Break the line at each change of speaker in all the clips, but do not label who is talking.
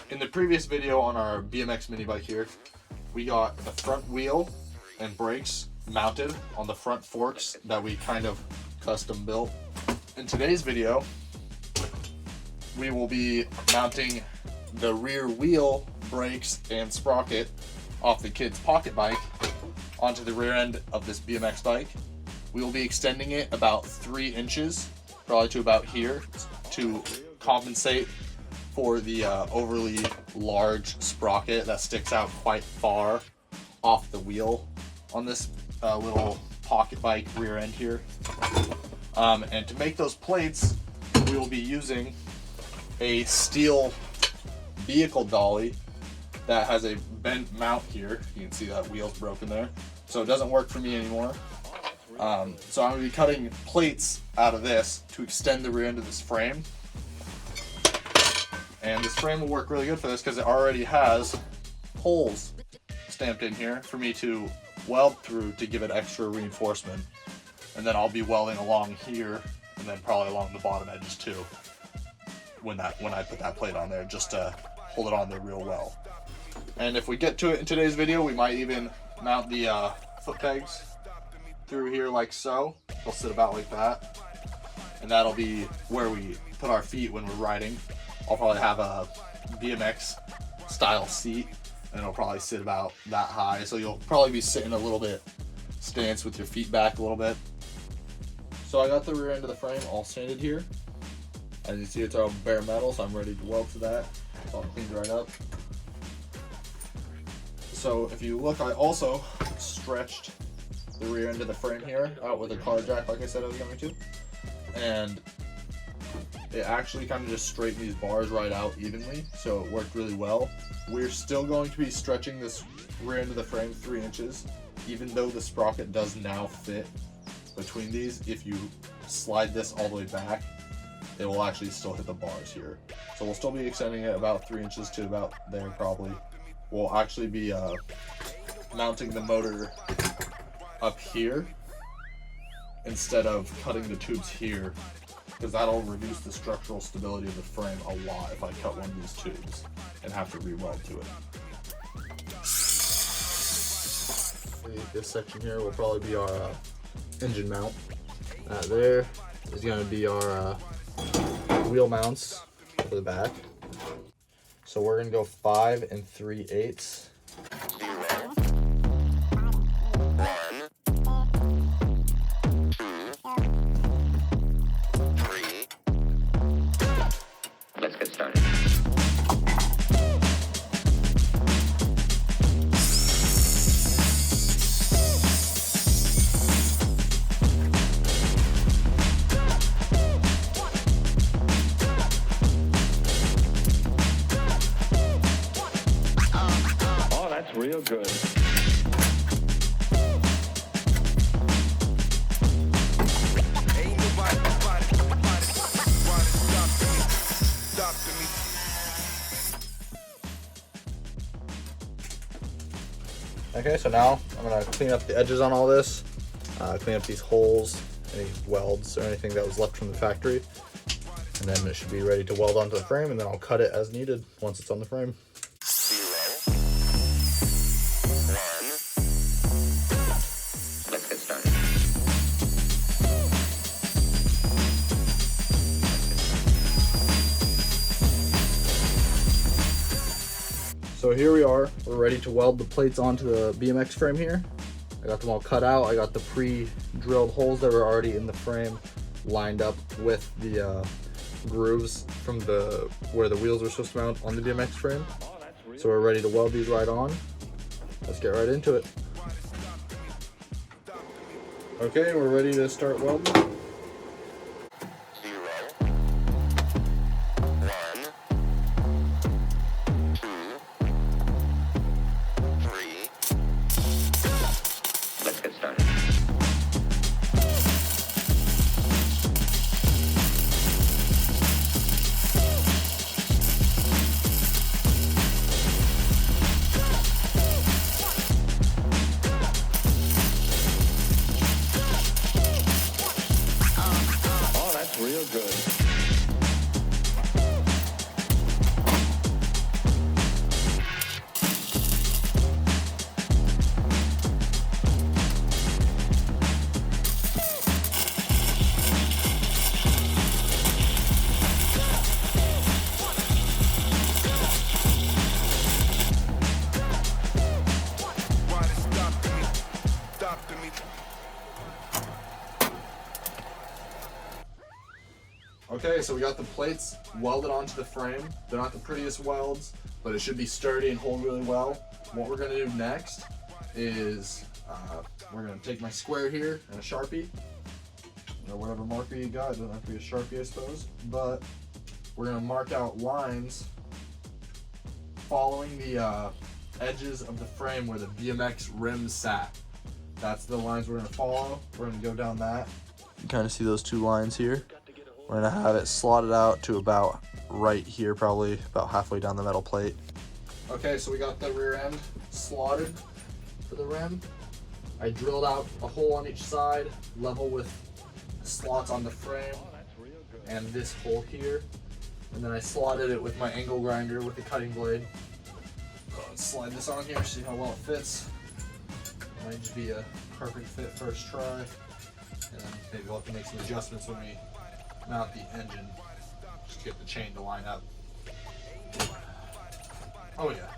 In the previous video on our BMX Minibike here, we got the front wheel and brakes mounted on the front forks that we kind of custom built. In today's video, we will be mounting the rear wheel, brakes, and sprocket off the kid's pocket bike onto the rear end of this BMX bike. We will be extending it about 3 inches, probably to about here, to compensate for the overly large sprocket that sticks out quite far off the wheel on this little pocket bike rear end here. And to make those plates, we will be using a steel vehicle dolly that has a bent mount here. You can see that wheel's broken there, so it doesn't work for me anymore. So I'm going to be cutting plates out of this to extend the rear end of this frame. And this frame will work really good for this because it already has holes stamped in here for me to weld through to give it extra reinforcement. And then I'll be welding along here and then probably along the bottom edges too when I put that plate on there, just to hold it on there real well. And if we get to it in today's video, we might even mount the foot pegs through here like so. They'll sit about like that, and that'll be where we put our feet when we're riding. I'll probably have a BMX style seat, and it'll probably sit about that high, so you'll probably be sitting a little bit stance with your feet back a little bit. So I got the rear end of the frame all sanded here. As you see, it's all bare metal, so I'm ready to weld to that. It's all cleaned right up. So if you look, I also stretched the rear end of the frame here out with a car jack like I said I was going to. And it actually kind of just straightened these bars right out evenly, so it worked really well. We're still going to be stretching this rear end of the frame 3 inches, even though the sprocket does now fit between these. If you slide this all the way back, it will actually still hit the bars here. So we'll still be extending it about 3 inches to about there probably. We'll actually be mounting the motor up here instead of cutting the tubes here, because that'll reduce the structural stability of the frame a lot if I cut one of these tubes and have to re-weld to it. This section here will probably be our engine mount. There is going to be our wheel mounts for the back. So we're going to go 5 3/8.
Let's get started. Oh, that's real good.
Okay, so now I'm going to clean up the edges on all this, clean up these holes, any welds or anything that was left from the factory, and then it should be ready to weld onto the frame, and then I'll cut it as needed once it's on the frame.
0, 1. Let's get started.
So here we are, we're ready to weld the plates onto the BMX frame here. I got them all cut out. I got the pre-drilled holes that were already in the frame lined up with the grooves from where the wheels were supposed to mount on the BMX frame. So we're ready to weld these right on. Let's get right into it. Okay, we're ready to start welding.
0, 1, 2, 3. Let's get started.
so we got the plates welded onto the frame. They're not the prettiest welds, but it should be sturdy and hold really well. What we're gonna do next is we're gonna take my square here and a Sharpie, or whatever marker you got. It doesn't have to be a Sharpie, I suppose, but we're gonna mark out lines following the edges of the frame where the BMX rim sat. That's the lines we're gonna follow. We're gonna go down that. You kind of see those two lines here. We're gonna have it slotted out to about right here, probably about halfway down the metal plate. Okay, so we got the rear end slotted for the rim. I drilled out a hole on each side, level with slots on the frame and this hole here. And then I slotted it with my angle grinder with the cutting blade. Let's slide this on here, see how well it fits. Might just be a perfect fit first try. And then maybe we'll have to make some adjustments when we mount the engine. Just get the chain to line up. Oh yeah.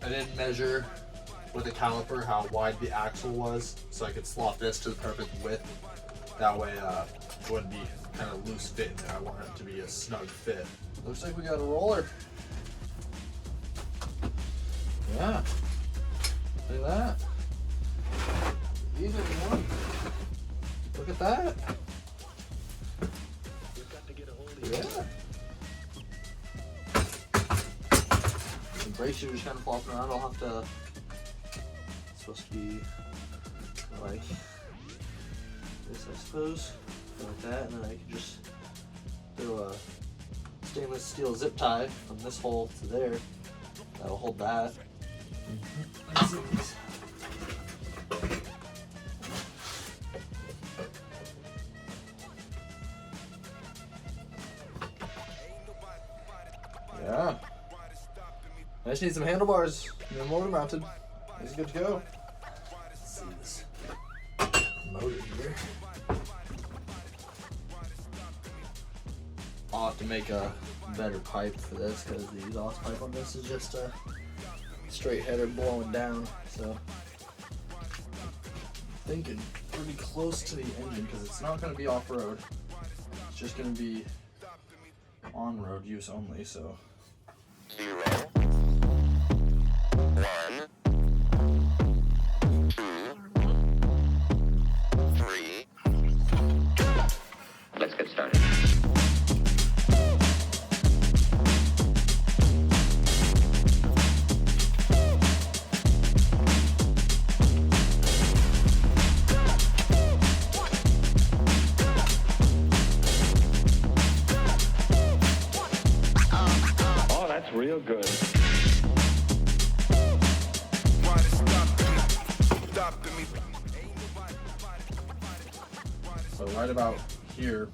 I didn't measure with a caliper how wide the axle was, so I could slot this to the perfect width. That way it wouldn't be kind of loose fit in there. I want it to be a snug fit. Looks like we got a roller. Yeah. Look at that. Easy one. Look at that. Yeah. The brakes are just kind of flopping around. I'll have to. It's supposed to be like this, I suppose. Like that, and then I can just throw a stainless steel zip tie from this hole to there. That'll hold that. Let's see these. Yeah. I just need some handlebars. They're motor mounted. It's good to go. Let's see this motor here. I'll have to make a better pipe for this because the exhaust pipe on this is just a straight header blowing down. So I'm thinking pretty close to the engine because it's not going to be off-road. It's just going to be on-road use only. So
0, 1, 2, 3. Let's get started.
Real good.
So right about here,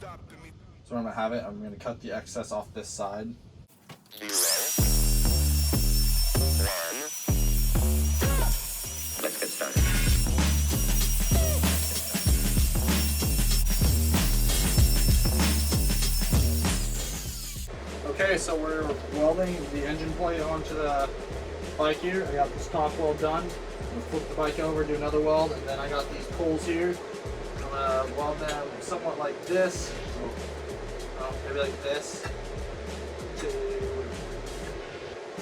so I'm gonna have it. I'm gonna cut the excess off this side.
0, 1. Let's get started.
Okay, so we're welding the engine plate onto the bike here. I got this top weld done. I'm gonna flip the bike over, do another weld, and then I got these poles here. I'm gonna weld them somewhat like this, maybe like this.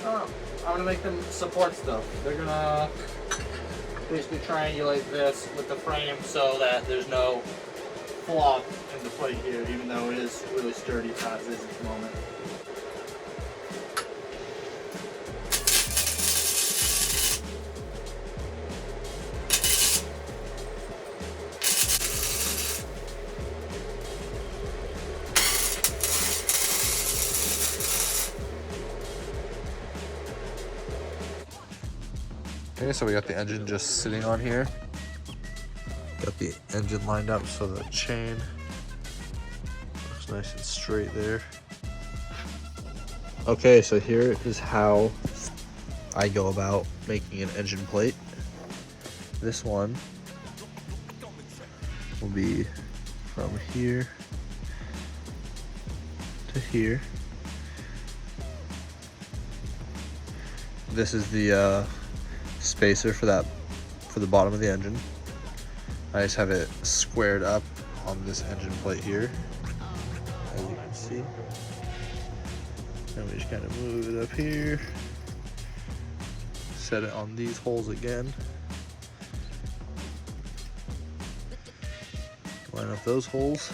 I'm gonna make them support stuff. They're gonna basically triangulate this with the frame so that there's no flop in the plate here, even though it is really sturdy as is at the moment. Okay, so we got the engine just sitting on here. Got the engine lined up so the chain looks nice and straight there. Okay, so here is how I go about making an engine plate. This one will be from here to here. This is the spacer for the bottom of the engine. I just have it squared up on this engine plate here.
as you can see. And we just kind of move it up here. Set it on these holes again. Line up those holes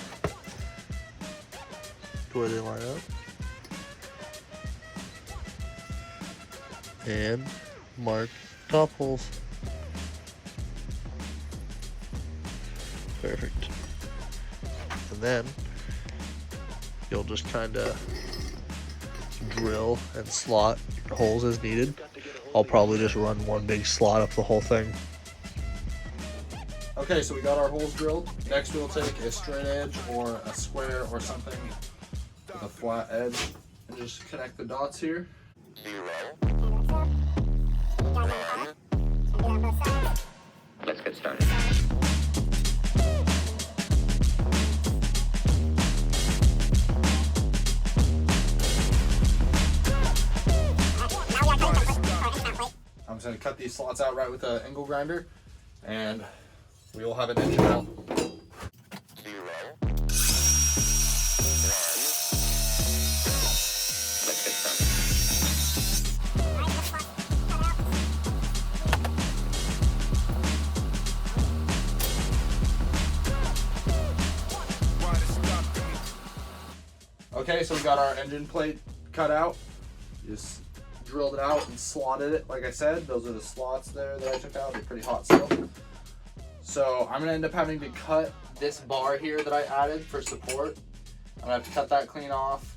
to where they line up. And mark top holes. Perfect. And then you'll just kind of drill and slot your holes as needed. I'll probably just run one big slot up the whole thing.
Okay, so we got our holes drilled. Next we'll take a straight edge or a square or something with a flat edge and just connect the dots here.
0, 1. Let's get started.
I'm just going to cut these slots out right with an angle grinder, and we will have an engine mount.
0, 1. Let's get started.
Okay, so we got our engine plate cut out. Just drilled it out and slotted it. Like I said, those are the slots there that I took out. They're pretty hot still. So I'm gonna end up having to cut this bar here that I added for support. I'm gonna have to cut that clean off,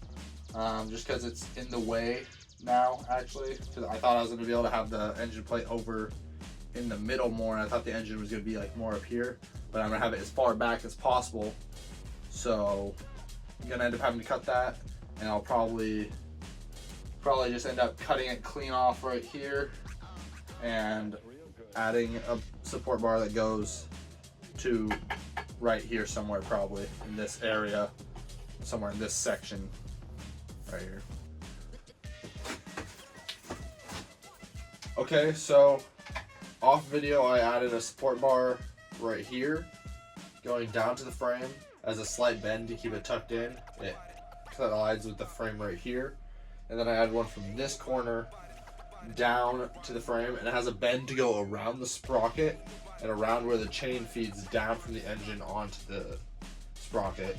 just because it's in the way now, actually. Because I thought I was gonna be able to have the engine plate over in the middle more, and I thought the engine was gonna be like more up here. But I'm gonna have it as far back as possible. So I'm gonna end up having to cut that, and I'll probably just end up cutting it clean off right here and adding a support bar that goes to right here somewhere, probably in this area, somewhere in this section right here. Okay, so off video I added a support bar right here going down to the frame as a slight bend to keep it tucked in. It collides with the frame right here. And then I add one from this corner down to the frame, and it has a bend to go around the sprocket and around where the chain feeds down from the engine onto the sprocket,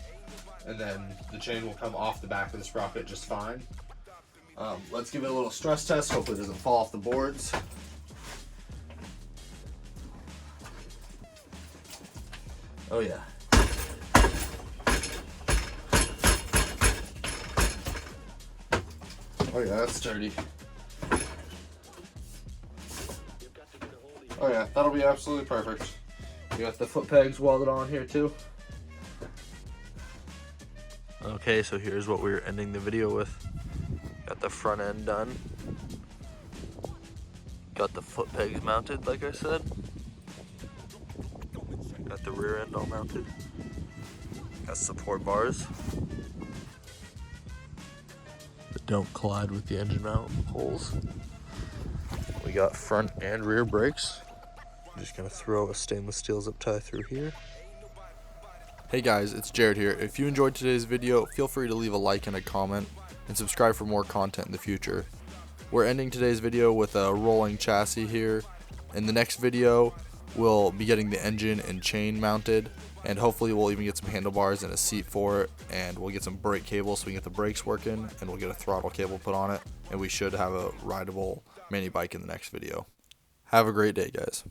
and then the chain will come off the back of the sprocket just fine. Let's give it a little stress test. Hopefully it doesn't fall off the boards. Oh yeah. Oh yeah, that's sturdy. Oh yeah, that'll be absolutely perfect. We got the foot pegs welded on here too.
Okay, so here's what we're ending the video with. Got the front end done. Got the foot pegs mounted, like I said. Got the rear end all mounted. Got support bars that don't collide with the engine mount holes. We got front and rear brakes. I'm just gonna throw a stainless steel zip tie through here.
Hey guys, it's Jared here. If you enjoyed today's video, feel free to leave a like and a comment, and subscribe for more content in the future. We're ending today's video with a rolling chassis here. In the next video, we'll be getting the engine and chain mounted, and hopefully we'll even get some handlebars and a seat for it, and we'll get some brake cables so we can get the brakes working, and we'll get a throttle cable put on it, and we should have a rideable mini bike in the next video. Have a great day, guys.